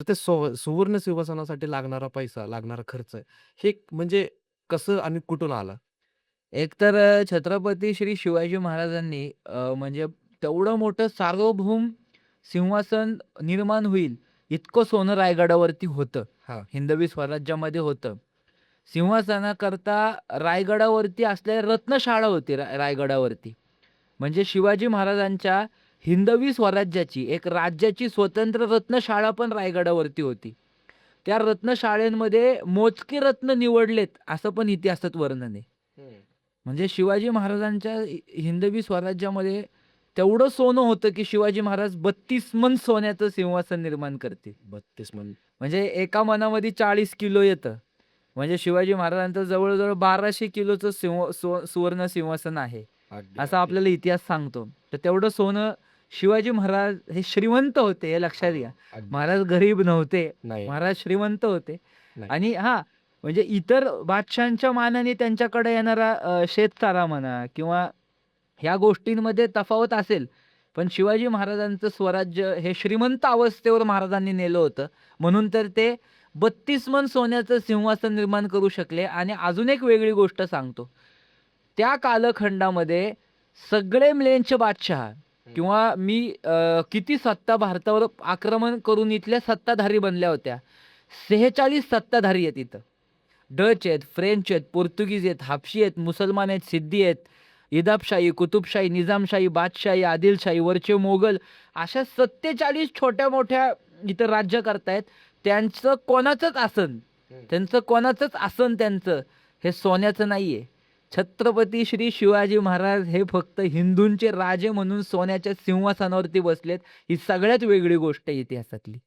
तर ते सुवर्ण सिंहासनासाठी लागणारा पैसा, लागणारा खर्च हे म्हणजे कसं आणि कुठून आला? एकतर छत्रपती श्री शिवाजी महाराजांनी म्हणजे तेवढं मोठं सार्वभौम सिंहासन निर्माण होईल, इतकं सोनं रायगडावरती होतं. हां. हिंदवी स्वराज्यामध्ये होतं. सिंहासनाकरता रायगडावरती असलेल्या रत्नशाळा होती रायगडावरती. म्हणजे शिवाजी महाराजांच्या हिंदवी स्वराज्याची एक राज्याची स्वतंत्र रत्नशाळा पण रायगडावरती होती. त्या रत्नशाळेमध्ये मोजके रत्न निवडलेत, असं पण इतिहासात वर्णन आहे. हं. म्हणजे शिवाजी महाराजांच्या हिंदवी स्वराज्यामध्ये तेवढं सोनं होतं, की शिवाजी महाराज 32 मन सोन्याचं सिंहासन निर्माण करतील. 32 म्हण म्हणजे एका मनामध्ये 40 किलो येतं. म्हणजे शिवाजी महाराजांचं जवळ-जवळ 1200 किलोचं सुवर्ण सिंहासन आहे. अगदी, असं अगदी. आपल्याला इतिहास सांगतो. तर तेवढं सोनं शिवाजी महाराज हे श्रीमंत होते, हे लक्षात हां, घ्या. अगदी. महाराज गरीब नव्हते. नाही, महाराज श्रीमंत होते नाही. आणि हां, म्हणजे इतर बादशहांच्या मानाने त्यांच्याकडे येणारा शेतसारा म्हणा किंवा ह्या गोष्टींमध्ये तफावत असेल. पण शिवाजी महाराजांचं स्वराज्य हे श्रीमंत अवस्थेवर महाराजांनी नेलं होतं. म्हणून तर ते 32 मन सोन्याचं सिंहासन निर्माण करू शकले आणि अजून एक वेगळी गोष्ट सांगतो. त्या कालखंडामध्ये सगळे मिळेंचे बादशहा हं. किंवा किती सत्ता भारतावर आक्रमण करून इथल्या सत्ताधारी बनल्या होत्या. 46 सत्ताधारी आहेत इथं. डच आहेत, फ्रेंच आहेत, पोर्तुगीज आहेत, हाबशी आहेत, मुसलमान आहेत, सिद्दी आहेत, इदाबशाही, कुतुबशाही, निजामशाही, बादशाही, आदिलशाही, वरचे मोगल अशा 47 छोट्या-मोठ्या इथं राज्य करतायत. त्यांचं कोणाचंच आसन, हं. त्यांचं कोणाचंच आसन त्यांचं हे सोन्याचं नाहीये. छत्रपती श्री शिवाजी महाराज हे फक्त हिंदूंचे राजे म्हणून सोन्याच्या सिंहासनावरती बसलेत. ही सगळ्यात वेगळी गोष्ट आहे इतिहासातली.